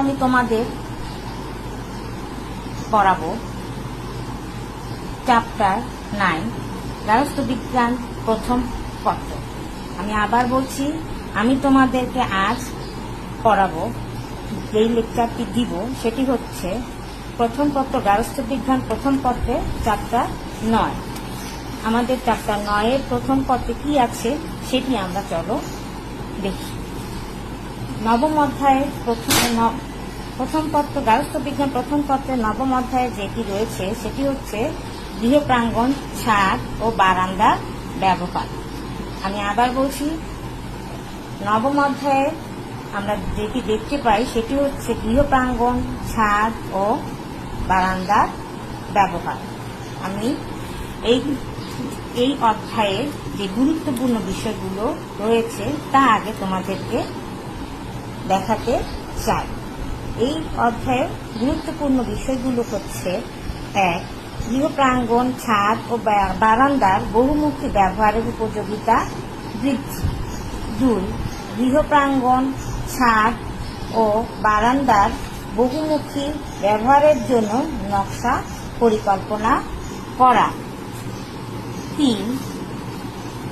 আমি তোমাদের পড়াবো চ্যাপ্টার 9 গার্হস্থ্য বিজ্ঞান প্রথম পত্র। আমি আবার বলছি, আমি তোমাদেরকে আজ পড়াবো, যেই লেকচারটি দিব সেটি হচ্ছে প্রথম পত্র গার্হস্থ্য বিজ্ঞান প্রথম পত্রে চ্যাপ্টার 9। আমাদের চ্যাপ্টার 9-এর প্রথম পত্রে কি আছে সেটি আমরা চলো দেখি। নবম অধ্যায়ের প্রথম পত্র গার্হস্থ্য বিজ্ঞান প্রথম পত্রের নবম অধ্যায়ে যেটি রয়েছে সেটি হচ্ছে গৃহ প্রাঙ্গণ, ছাদ ও বারান্দার ব্যবহার। আমি আবার বলছি, নবম অধ্যায়ে আমরা যেটি দেখতে পাই সেটি হচ্ছে গৃহ প্রাঙ্গণ, ছাদ ও বারান্দার ব্যবহার। আমি এই অধ্যায়ের যে গুরুত্বপূর্ণ বিষয়গুলো রয়েছে তা আগে তোমাদেরকে দেখাতে চাই। এই অধ্যায়ের গুরুত্বপূর্ণ বিষয়গুলো হচ্ছে: 1. গৃহ প্রাঙ্গণ, ছাদ ও বারান্দার বহুমুখী ব্যবহারের উপযোগিতা বৃদ্ধি। 2. গৃহ প্রাঙ্গণ, ছাদ ও বারান্দার বহুমুখী ব্যবহারের জন্য নকশা পরিকল্পনা করা।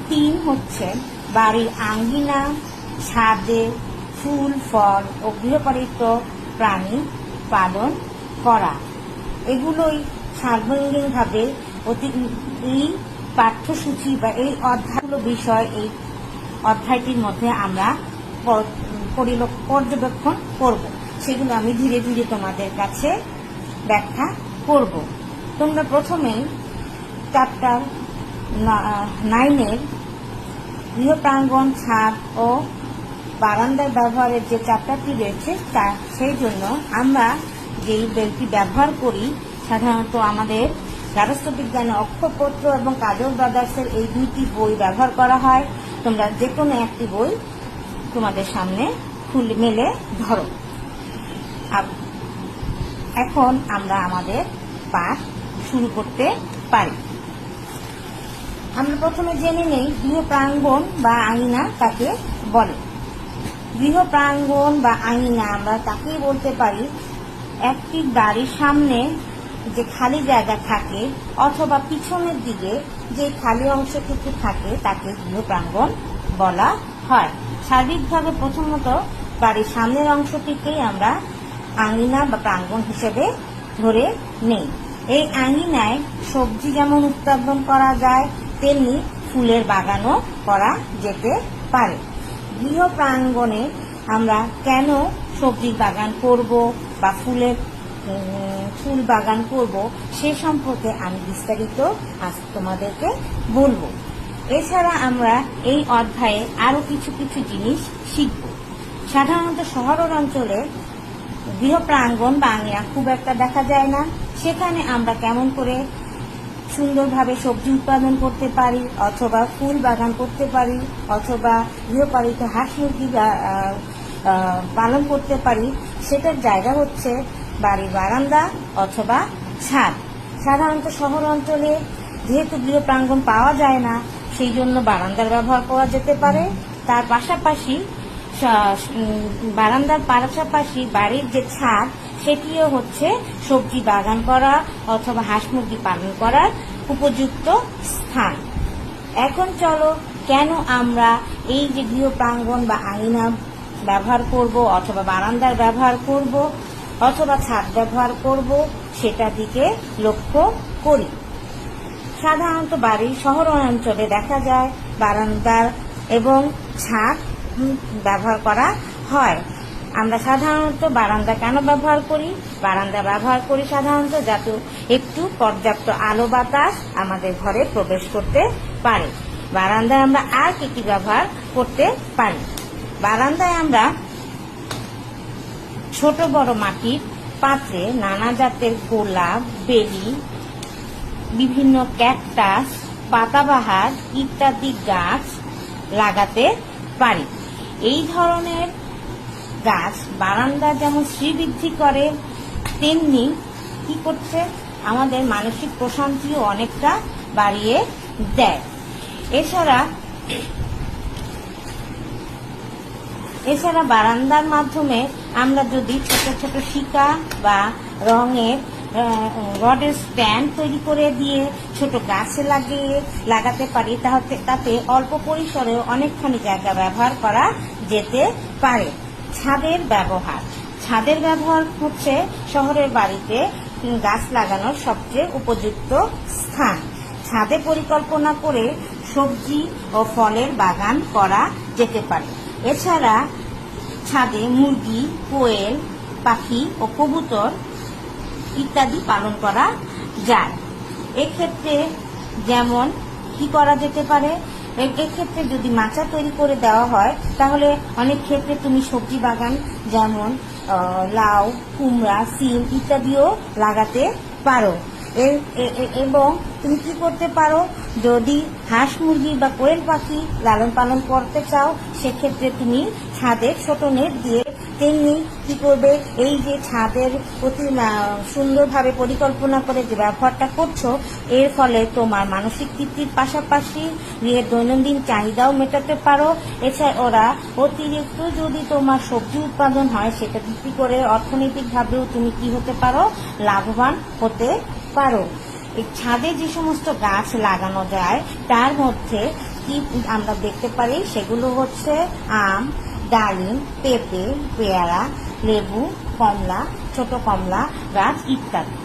3 হচ্ছে বাড়ির আঙ্গিনা, ছাদে ফুল, ফল ও গৃহপালিত প্রাণী পালন করা। এগুলোই সার্বজনীনভাবে এই পাঠ্যসূচি বা এই অধ্যায়গুলো বিষয় এই অধ্যায়টির মধ্যে আমরা পর্যবেক্ষণ করব। সেগুলো আমি ধীরে ধীরে তোমাদের কাছে ব্যাখ্যা করব। তোমরা প্রথমেই চ্যাপ্টার 9-এর গৃহ প্রাঙ্গণ, ছাদ ও বারান্দার ব্যবহারের যে চ্যাপ্টারটি রয়েছে সেই জন্য আমরা যেই বইটি ব্যবহার করি, সাধারণত আমাদের গার্হস্থ্য বিজ্ঞানে অক্ষরপত্র এবং কাজল ব্রাদার্সের এই দুইটি বই ব্যবহার করা হয়। তোমরা যে কোনো একটি বই তোমাদের সামনে খুলে মেলে ধরো। এখন আমরা আমাদের পাঠ শুরু করতে পারি। আমরা প্রথমে জেনে নেই গৃহ প্রাঙ্গণ বা আঙিনা কাকে বলে। গৃহ প্রাঙ্গণ বা আঙিনা আমরা তাকেই বলতে পারি একটি বাড়ির সামনে যে খালি জায়গা থাকে অথবা পিছনের দিকে যে খালি অংশটুকু থাকে তাকে গৃহ প্রাঙ্গণ বলা হয়। সার্বিকভাবে প্রথমত বাড়ির সামনের অংশটিকেই আমরা আঙিনা বা প্রাঙ্গণ হিসেবে ধরে নেই। এই আঙিনায় সবজি যেমন উৎপাদন করা যায়, তেমনি ফুলের বাগানও করা যেতে পারে। গৃহ প্রাঙ্গণে আমরা কেন সবজির বাগান করব বা ফুল বাগান করব সে সম্পর্কে আমি বিস্তারিত আজ তোমাদেরকে বলবো। এছাড়া আমরা এই অধ্যায়ে আরো কিছু কিছু জিনিস শিখব। সাধারণত শহর অঞ্চলে গৃহ প্রাঙ্গণ বা আঙিনা খুব একটা দেখা যায় না। সেখানে আমরা কেমন করে সুন্দরভাবে সবজি উৎপাদন করতে পারি, অথবা ফুল বাগান করতে পারি, অথবা গৃহপালিত হাঁস মুরগি পালন করতে পারি, সেটার জায়গা হচ্ছে বাড়ির বারান্দা অথবা ছাদ। সাধারণত শহর অঞ্চলে যেহেতু গৃহ প্রাঙ্গণ পাওয়া যায় না, সেই জন্য বারান্দার ব্যবহার করা যেতে পারে। তার পাশাপাশি বারান্দার পাশাপাশি বাড়ির যে ছাদ সেটিও হচ্ছে সবজি বাগান করা অথবা হাঁস মুরগি পালন করার উপযুক্ত স্থান। এখন চলো, কেন আমরা এই যে গৃহ প্রাঙ্গণ বা আঙিনা ব্যবহার করব অথবা বারান্দার ব্যবহার করব অথবা ছাদ ব্যবহার করব সেটা দিকে লক্ষ্য করি। সাধারণত বাড়ির শহর অঞ্চলে দেখা যায় বারান্দার এবং ছাদ ব্যবহার করা হয়। আমরা সাধারণত বারান্দা কেন ব্যবহার করি? বারান্দা ব্যবহার করি সাধারণত যাতে একটু পর্যাপ্ত আলো বাতাস আমাদের ঘরে প্রবেশ করতে পারে। বারান্দায় আমরা আর কি ব্যবহার করতে পারি? বারান্দায় আমরা ছোট বড় মাটির পাত্রে নানা জাতের গোলাপ, বেলি, বিভিন্ন ক্যাকটাস, পাতাবাহার ইত্যাদি গাছ লাগাতে পারি। এই ধরনের গাছ বারান্দা যেমন শ্রীবৃদ্ধি করে, তেমনি কি করছে আমাদের মানসিক প্রশান্তিও অনেকটা বাড়িয়ে দেয়। এছাড়া বারান্দার মাধ্যমে আমরা যদি ছোট ছোট শিকা বা রঙের রডের স্ট্যান্ড তৈরি করে দিয়ে ছোট গাছে লাগাতে পারি, তাতে অল্প পরিসরে অনেকখানি জায়গা ব্যবহার করা যেতে পারে। ছাদের ব্যবহার হচ্ছে শহরের বাড়িতে গাছ লাগানোর সবচেয়ে উপযুক্ত স্থান। ছাদে পরিকল্পনা করে সবজি ও ফলের বাগান করা যেতে পারে। এছাড়া ছাদে মুরগি, কোয়েল পাখি ও কবুতর ইত্যাদি পালন করা যায়। এক্ষেত্রে যেমন কি করা যেতে পারে, এক্ষেত্রে যদি মাচা তৈরি করে দেওয়া হয় তাহলে অনেক ক্ষেত্রে তুমি সবজি বাগান যেমন লাউ, কুমড়া, সিম ইত্যাদিও লাগাতে পারো। এবং তুমি কি করতে পারো, যদি হাঁস মুরগি বা কোয়েল পাখি লালন পালন করতে চাও সেক্ষেত্রে তুমি ছাদে ছোট নেট দিয়ে তেমনি কি করবে, এই যে ছাদের প্রতি সুন্দরভাবে পরিকল্পনা করে যে ব্যবহারটা করছো এর ফলে তোমার মানসিক তৃপ্তির পাশাপাশি দৈনন্দিন চাহিদাও মেটাতে পারো। এছাড়া ওরা অতিরিক্ত যদি তোমার সবজি উৎপাদন হয় সেটা বিক্রি করে অর্থনৈতিকভাবেও তুমি কি হতে পারো, লাভবান হতে পারো। এই ছাদে যে সমস্ত গাছ লাগানো যায় তার মধ্যে কি আমরা দেখতে পারি, সেগুলো হচ্ছে আম, ডালিম, পেঁপে, পেয়ারা, লেবু, কমলা, ছোট কমলা গাছ ইত্যাদি।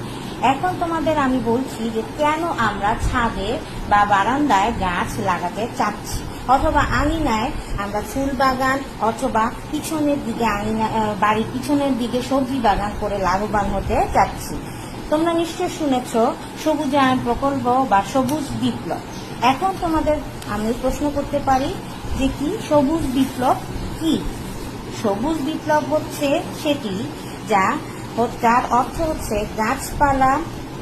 এখন তোমাদের আমি বলছি যে কেন আমরা ছাদে বা বারান্দায় গাছ লাগাতে চাচ্ছি, অথবা আঙিনায় আমরা ফুল বাগান অথবা পিছনের দিকে বাড়ির পিছনের দিকে সবজি বাগান করে লাভবান হতে চাচ্ছি। তোমরা নিশ্চয় শুনেছ সবুজায়ন প্রকল্প বা সবুজ বিপ্লব। এখন তোমাদের আমি প্রশ্ন করতে পারি যে কি সবুজ বিপ্লব কি? সবুজ বিপ্লব হচ্ছে সেটি যার অর্থ হচ্ছে গাছপালা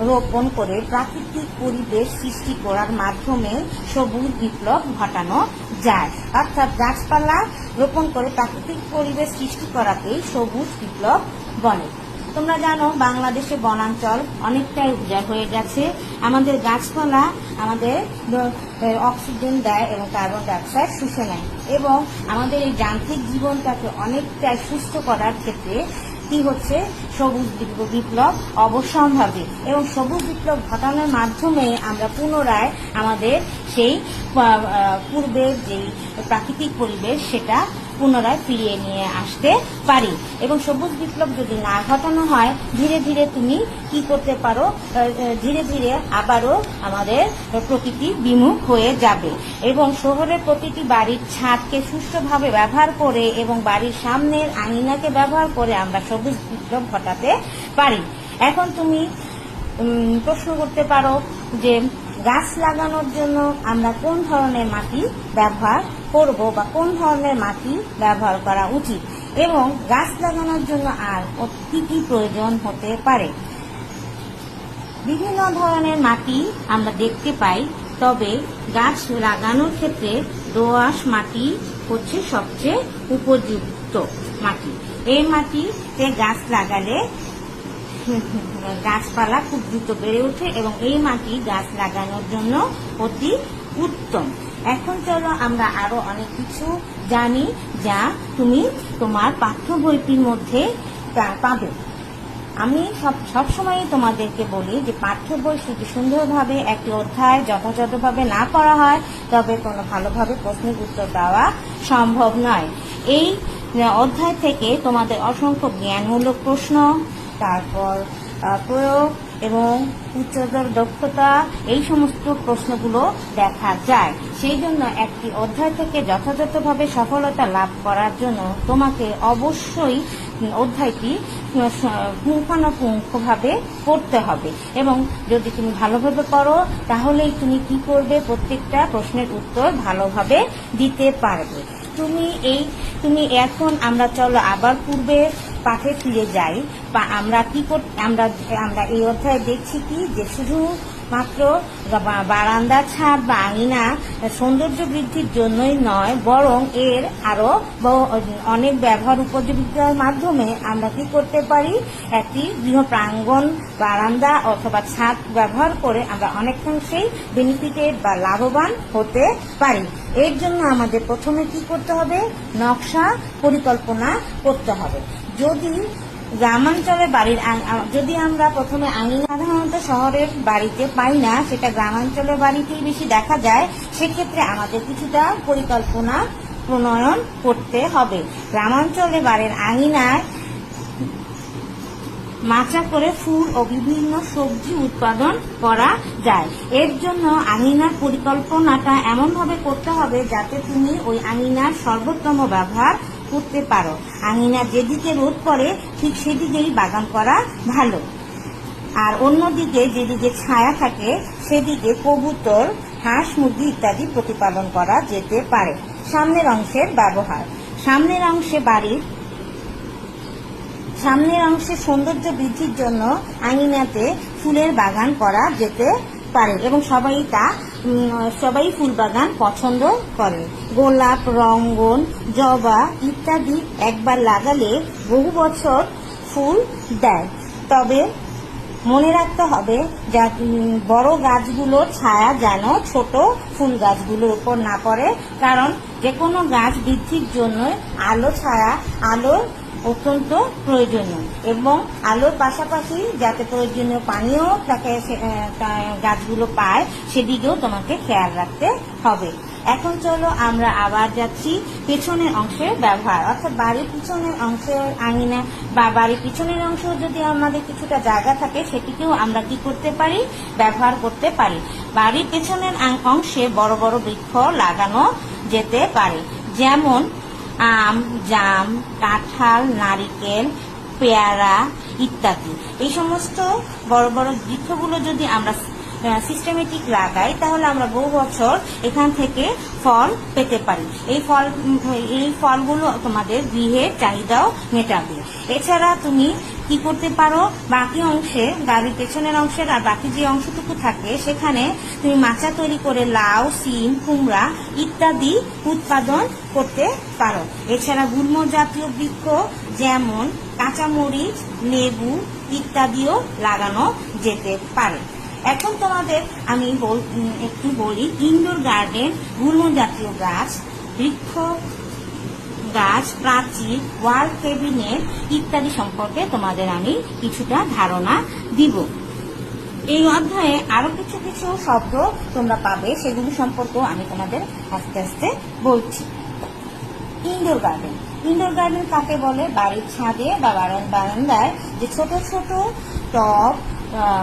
রোপণ করে প্রাকৃতিক পরিবেশ সৃষ্টি করার মাধ্যমে সবুজ বিপ্লব ঘটানো যায়। অর্থাৎ গাছপালা রোপণ করে প্রাকৃতিক পরিবেশ সৃষ্টি করাকেই সবুজ বিপ্লব বলে। তোমরা জানো বাংলাদেশে বনাঞ্চল অনেকটাই উজাড় হয়ে গেছে। আমাদের গাছপালা আমাদের অক্সিজেন দেয় এবং কার্বন ডাইঅক্সাইড শুষে নেয়, এবং আমাদের এই যান্ত্রিক জীবনটাকে অনেকটাই সুস্থ করার ক্ষেত্রে কি হচ্ছে, সবুজ বিপ্লব অবশ্যম্ভাবী। এবং সবুজ বিপ্লব ঘটানোর মাধ্যমে আমরা পুনরায় আমাদের সেই পূর্বের যেই প্রাকৃতিক পরিবেশ সেটা পুনরায় ফিরিয়ে নিয়ে আসতে পারি। এবং সবুজ বিপ্লব যদি না ঘটানো হয় ধীরে ধীরে তুমি কি করতে পারো, ধীরে ধীরে আবারও আমাদের প্রকৃতি বিমুখ হয়ে যাবে। এবং শহরের প্রতিটি বাড়ির ছাদকে সুষ্ঠুভাবে ব্যবহার করে এবং বাড়ির সামনের আঙিনাকে ব্যবহার করে আমরা সবুজ বিপ্লব ঘটাতে পারি। এখন তুমি প্রশ্ন করতে পারো যে গাছ লাগানোর জন্য আমরা কোন ধরনের মাটি ব্যবহার করব বা কোন ধরনের মাটি ব্যবহার করা উচিত, এবং গাছ লাগানোর জন্য আর কি কি প্রয়োজন হতে পারে। বিভিন্ন ধরনের মাটি আমরা দেখতে পাই, তবে গাছ লাগানোর ক্ষেত্রে দোআঁশ মাটি হচ্ছে সবচেয়ে উপযুক্ত মাটি। এই মাটিতে গাছ লাগালে গাছপালা খুব দ্রুত বেড়ে ওঠে এবং এই মাটি গাছ লাগানোর জন্য অতি উত্তম। এখন চলো আমরা আরো অনেক কিছু জানি যা তুমি তোমার পাঠ্য বইটির মধ্যে পাবে। আমি সবসময় তোমাদেরকে বলি যে পাঠ্য বই শুধু সুন্দরভাবে একটি অধ্যায় যথাযথভাবে না করা হয় তবে কোনো ভালোভাবে প্রশ্নের উত্তর দেওয়া সম্ভব নয়। এই অধ্যায় থেকে তোমাদের অসংখ্য জ্ঞানমূলক প্রশ্ন, তারপর প্রয়োগ এবং উচ্চতর দক্ষতা, এই সমস্ত প্রশ্নগুলো দেখা যায়। সেই জন্য একটি অধ্যায় থেকে যথাযথভাবে সফলতা লাভ করার জন্য তোমাকে অবশ্যই অধ্যায়টি পুঙ্খানুপুঙ্খভাবে পড়তে হবে, এবং যদি তুমি ভালোভাবে করো তাহলেই তুমি কি করবে, প্রত্যেকটা প্রশ্নের উত্তর ভালোভাবে দিতে পারবে। তুমি এখন আমরা চলো আবার পূর্বে পাঠে ফিরে যাই। আমরা এই অধ্যায়ে দেখছি কি যে শুধু মাত্র বারান্দা, ছাদ বা আঙিনা সৌন্দর্য বৃদ্ধির জন্যই নয়, বরং এর আরো অনেক ব্যবহার উপযোগিতার মাধ্যমে আমরা কি করতে পারি, একটি গৃহ প্রাঙ্গণ, বারান্দা অথবা ছাদ ব্যবহার করে আমরা অনেকাংশেই বেনিফিটেড বা লাভবান হতে পারি। এর জন্য আমাদের প্রথমে কি করতে হবে, নকশা পরিকল্পনা করতে হবে। যদি গ্রামাঞ্চলে যদি আমরা প্রথমে আঙিনা সাধারণত শহরের বাড়িতে পাই না, সেটা গ্রামাঞ্চলের বাড়িতেই বেশি দেখা যায়, সেক্ষেত্রে আমাদের কিছুটা পরিকল্পনা প্রণয়ন করতে হবে। গ্রামাঞ্চলে বাড়ির আঙিনায় মাচা করে ফুল ও বিভিন্ন সবজি উৎপাদন করা যায়। এর জন্য আঙিনার পরিকল্পনাটা এমনভাবে করতে হবে যাতে তুমি ওই আঙিনার সর্বোত্তম ব্যবহার করতে পারো। আঙিনা যেদিকে রোদ পড়ে ঠিক সেদিকেই বাগান করা ভালো, আর অন্যদিকে যেদিকে ছায়া থাকে সেদিকে কবুতর, হাঁস, মুরগি ইত্যাদি প্রতিপালন করা যেতে পারে। সামনের অংশের ব্যবহার। সামনের অংশে সৌন্দর্য বৃদ্ধির জন্য আঙিনাতে ফুলের বাগান করা যেতে পারে এবং সবাই ফুল বাগান পছন্দ করে। গোলাপ, রঙ্গন, জবা ইত্যাদি একবার লাগালে বহু বছর ফুল দেয়। তবে মনে রাখতে হবে বড় গাছগুলোর ছায়া যেন ছোট ফুল গাছগুলোর উপর না পড়ে, কারণ যে কোনো গাছ বৃদ্ধির জন্য আলো অত্যন্ত প্রয়োজনীয় এবং আলোর পাশাপাশি যাতে প্রয়োজনীয় পানিও তাকে গাছগুলো পায় সেদিকেও তোমাকে খেয়াল রাখতে হবে। এখন চলো আমরা আবার যাচ্ছি পেছনের অংশের ব্যবহার, অর্থাৎ বাড়ির পিছনের অংশের আঙিনা বা বাড়ির পিছনের অংশ যদি আমাদের কিছুটা জায়গা থাকে সেটিকেও আমরা কি করতে পারি, ব্যবহার করতে পারি। বাড়ির পেছনের অংশে বড় বড় বৃক্ষ লাগানো যেতে পারে, যেমন আম, জাম, কাঁঠাল, নারিকেল, পেয়ারা ইত্যাদি। এই সমস্ত বড় বড় বৃক্ষগুলো যদি আমরা সিস্টেমেটিক লাগাই তাহলে আমরা বহু বছর এখান থেকে ফল পেতে পারি। এই ফলগুলো তোমাদের গৃহের চাহিদাও মেটাবে। এছাড়া তুমি কি করতে পারো, বাকি অংশে গাড়ির পেছনের অংশের আর বাকি যে অংশটুকু থাকে সেখানে তুমি মাচা তৈরি করে লাউ, সিম, কুমড়া ইত্যাদি উৎপাদন করতে পারো। এছাড়া গুল্ম জাতীয় বৃক্ষ যেমন কাঁচামরিচ, লেবু ইত্যাদিও লাগানো যেতে পারে। এখন তোমাদের আমি একটু বলি ইনডোর গার্ডেন, গুল্ম জাতীয় গাছ, বৃক্ষ গাছ, প্রাচীর, ওয়াল ক্যাবিনেট ইত্যাদি সম্পর্কে তোমাদের আমি কিছুটা ধারণা দিব। এই অধ্যায়ে আরো কিছু কিছু শব্দ তোমরা পাবে, সেগুলি সম্পর্কেও আমি তোমাদের আস্তে আস্তে বলছি। ইনডোর গার্ডেন কাকে বলে? বাড়ির ছাদে বা বারান্দায় যে ছোট ছোট টব,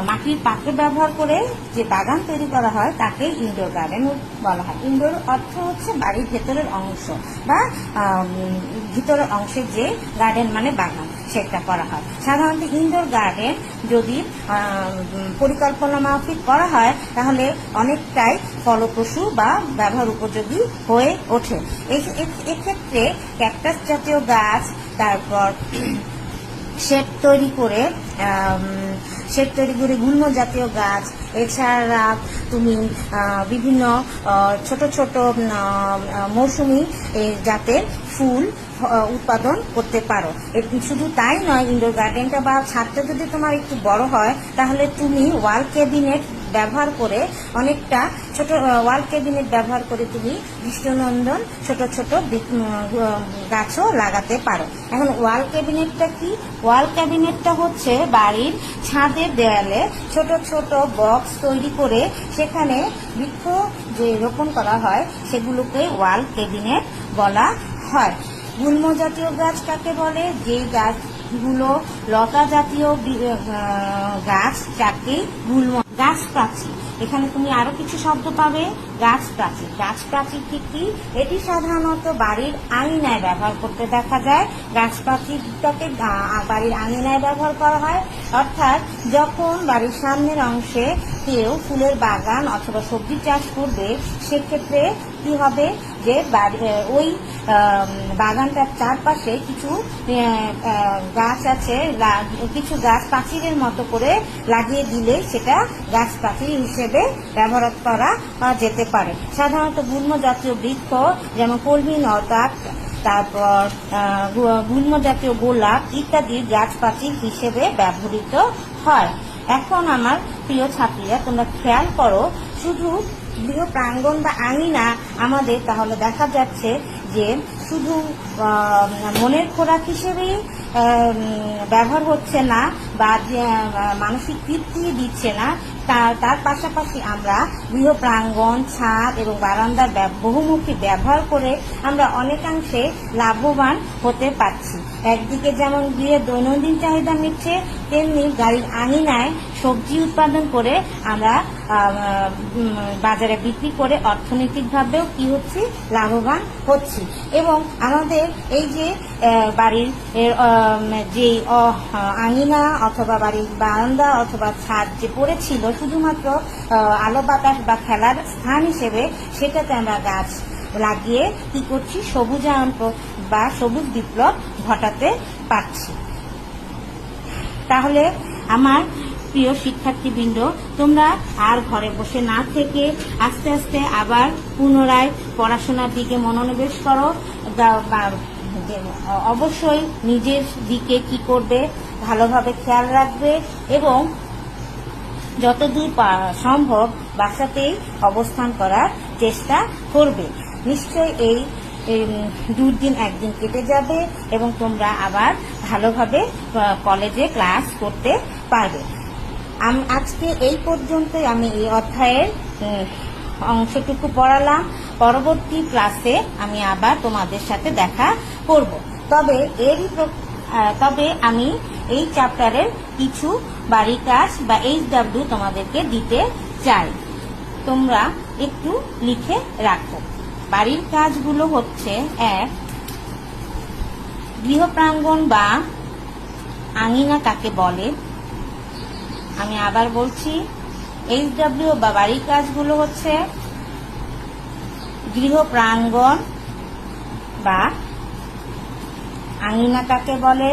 মাটির পাত্র ব্যবহার করে যে বাগান তৈরি করা হয় তাকে ইনডোর গার্ডেন বলা হয়। ইনডোর অর্থ হচ্ছে বাড়ির ভেতরের অংশ বা ভিতরের অংশে যে গার্ডেন মানে বাগান সেটা করা হয়। সাধারণত ইনডোর গার্ডেন যদি পরিকল্পনা মাফিক করা হয় তাহলে অনেকটাই ফলপ্রসূ বা ব্যবহার উপযোগী হয়ে ওঠে। এক্ষেত্রে ক্যাকটাস জাতীয় গাছ, তারপর শেড তৈরি করে গুল্ম জাতীয় গাছ, এছাড়া তুমি বিভিন্ন ছোট ছোট মৌসুমী জাতের ফুল উৎপাদন করতে পারো। শুধু তাই নয়, ইনডোর গার্ডেনটা বা ছাদটা যদি তোমার একটু বড় হয় তাহলে তুমি ওয়াল ক্যাবিনেট ব্যবহার করে তুমি দৃষ্টিনন্দন ছোট ছোট গাছও লাগাতে পারো। এখন ওয়াল ক্যাবিনেটটা কি? ওয়াল ক্যাবিনেটটা হচ্ছে বাড়ির ছাদের দেয়ালে ছোট ছোট বক্স তৈরি করে সেখানে বৃক্ষ যে রোপণ করা হয় সেগুলোকে ওয়াল ক্যাবিনেট বলা হয়। গুল্ম জাতীয় গাছ কাকে বলে? যে গাছগুলো লতা জাতীয় গাছ, যাকে গুল্ম গাছ। প্রাচীর এখানে তুমি আরো কিছু শব্দ পাবে। গাছ প্রাচীর। গাছ প্রাচীর কি? এটি সাধারণত বাড়ির আঙিনায় ব্যবহার করতে দেখা যায়। গাছ প্রাচীরটাকে বাড়ির আঙিনায় ব্যবহার করা হয়, অর্থাৎ যখন বাড়ির সামনের অংশে কেউ ফুলের বাগান অথবা সবজি চাষ করবে, সেক্ষেত্রে কি হবে যে ওই বাগানটার চারপাশে কিছু গাছ আছে, কিছু গাছ প্রাচীরের মতো করে লাগিয়ে দিলে সেটা গাছ প্রাচীর হিসেবে ব্যবহার করা যেতে পারে। সাধারণত গুল্ম জাতীয় বৃক্ষ যেমন কলমি লতা, তারপর গুল্ম জাতীয় গোলাপ ইত্যাদি গাছ প্রাচীর হিসেবে ব্যবহৃত হয়। এখন আমার প্রিয় ছাত্রীরা, তোমরা খেয়াল করো, শুধু গৃহ প্রাঙ্গণ বা আঙিনা আমাদের তাহলে দেখা যাচ্ছে যে শুধু মনের খোরাক হিসেবেই ব্যবহার হচ্ছে না বা মানসিক তৃপ্তি দিচ্ছে না, তার পাশাপাশি আমরা গৃহ প্রাঙ্গণ, ছাদ এবং বারান্দার বহুমুখী ব্যবহার করে আমরা অনেকাংশে লাভবান হতে পারছি। একদিকে যেমন গৃহের দৈনন্দিন চাহিদা মিটছে, তেমনি গাড়ির আঙিনায় সবজি উৎপাদন করে আমরা বাজারে বিক্রি করে অর্থনৈতিকভাবেও কি হচ্ছে, লাভবান হচ্ছি। এবং আমাদের এই যে বাড়ির যে আঙিনা অথবা বাড়ির বারান্দা অথবা ছাদ যে পড়েছিল শুধুমাত্র আলো বাতাস বা খেলার স্থান হিসেবে, সেটাতে আমরা গাছ লাগিয়ে কি করছি, সবুজায়ন বা সবুজ বিপ্লব ঘটাতে পারছি। তাহলে আমার প্রিয় শিক্ষার্থীবৃন্দ, তোমরা আর ঘরে বসে না থেকে আস্তে আস্তে আবার পুনরায় পড়াশোনার দিকে মনোনিবেশ করো। অবশ্যই নিজের দিকে কি করবে, ভালোভাবে খেয়াল রাখবে এবং যতদূর সম্ভব বাসাতেই অবস্থান করার চেষ্টা করবে। নিশ্চয়ই এই দুদিন একদিন কেটে যাবে এবং তোমরা আবার ভালোভাবে কলেজে ক্লাস করতে পারবে। আজকে এই পর্যন্তই আমি এই অধ্যায়ের অংশটুকু পড়ালাম। পরবর্তী ক্লাসে আমি আবার তোমাদের সাথে দেখা করব। তবে আমি এই চ্যাপ্টারের কিছু বাড়ির কাজ বা HW তোমাদেরকে দিতে চাই, তোমরা একটু লিখে রাখো। বাড়ির কাজগুলো হচ্ছে: 1. গৃহ প্রাঙ্গণ বা আঙিনা কাকে বলে? আমি আবার বলছি, HW বা বাড়ির কাজগুলো হচ্ছে: গৃহ প্রাঙ্গণ বা আঙিনা কাকে বলে?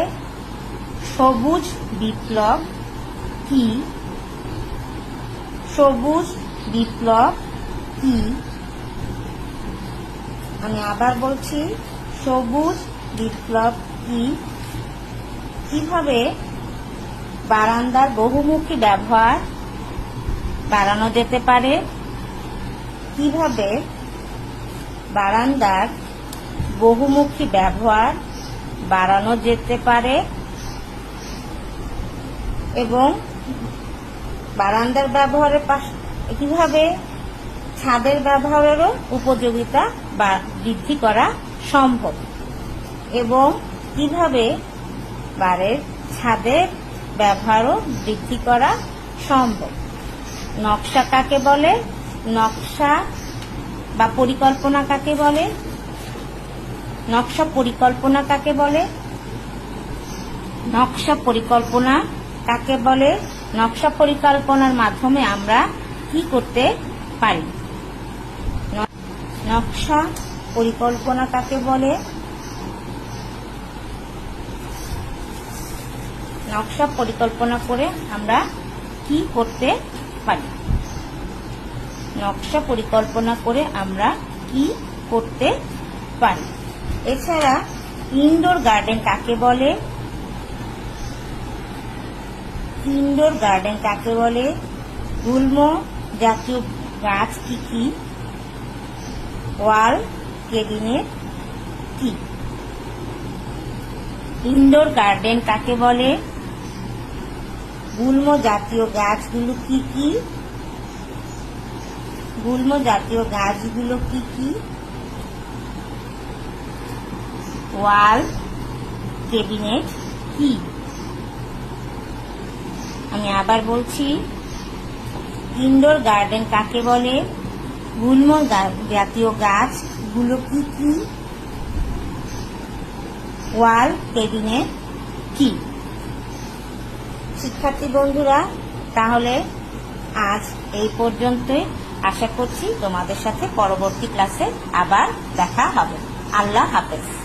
সবুজ বিপ্লব কি? সবুজ বিপ্লব কি? আমি আবার বলছি, সবুজ বিপ্লব কি? কিভাবে বারান্দার বহুমুখী ব্যবহার বাড়ানো যেতে পারে? কিভাবে বারান্দার বহুমুখী ব্যবহার বাড়ানো যেতে পারে এবং বারান্দার ব্যবহারের কিভাবে ছাদের ব্যবহারেরও উপযোগিতা বা বৃদ্ধি করা সম্ভব এবং কিভাবে বাড়ির ছাদের ব্যবহারও বৃদ্ধি করা সম্ভব। নকশা কাকে বলে? নকশা বা পরিকল্পনা কাকে বলে? নকশা পরিকল্পনা কাকে বলে? নকশা পরিকল্পনা কাকে বলে? নকশা পরিকল্পনার মাধ্যমে আমরা কি করতে পারি? নকশা পরিকল্পনা কাকে বলে? নকশা পরিকল্পনা করে আমরা কি করতে পারি? নকশা পরিকল্পনা করে আমরা কি করতে পারি? এছাড়া ইনডোর গার্ডেন কাকে বলে? ইনডোর গার্ডেন কাকে বলে? গুল্ম জাতীয় গাছ কি কি? ওয়াল ক্যাবিনেট কি? ইনডোর গার্ডেন কাকে বলে? গুল্ম জাতীয় গাছগুলো কি কি? গুল্ম জাতীয় গাছগুলো কি কি? ওয়াল ক্যাবিনেট কি? আমি আবার বলছি, ইনডোর গার্ডেন কাকে বলে? গুল্ম জাতীয় গাছগুলো কি কি? ওয়াল ক্যাবিনেট কি? শিক্ষার্থী বন্ধুরা, তাহলে আজ এই পর্যন্তই। আশা করছি তোমাদের সাথে পরবর্তী ক্লাসে আবার দেখা হবে। আল্লাহ হাফেজ।